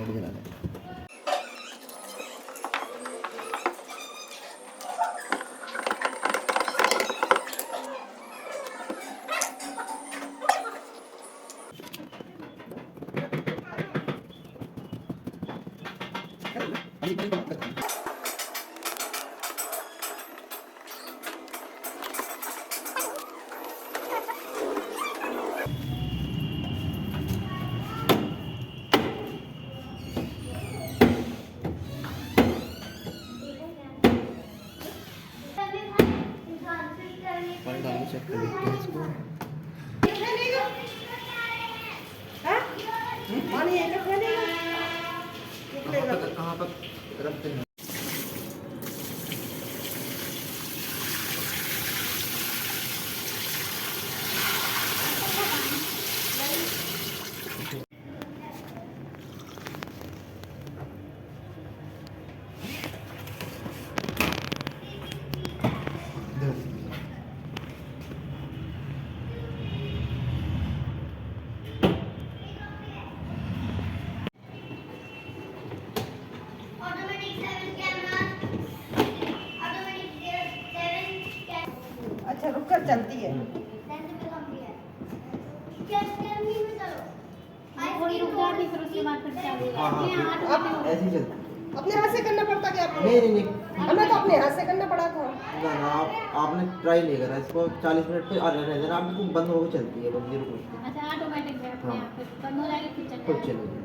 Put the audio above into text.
मोड चला लें। पानी डाल के चेक कर लेते हैं इसको। कहाँ पर रखते हैं? अच्छा रुक कर चलती है। थोड़ी रुक जाती फिर उसके बाद फिर चालू हाँ हाँ ऐसे ही चलती है। अपने हाथ से करना पड़ता क्या आपको? नहीं नहीं नहीं, हमें तो अपने हाथ से करना पड़ा था। ना आपने ट्राई नहीं करा इसको। 40 मिनट पे रहने देना, आपको बंद होकर चलती है, बंद रुक। अच्छा ऑटोमेटिक है अपने आप, फिर बंद हो जाएगी फिर खुद चलेगी।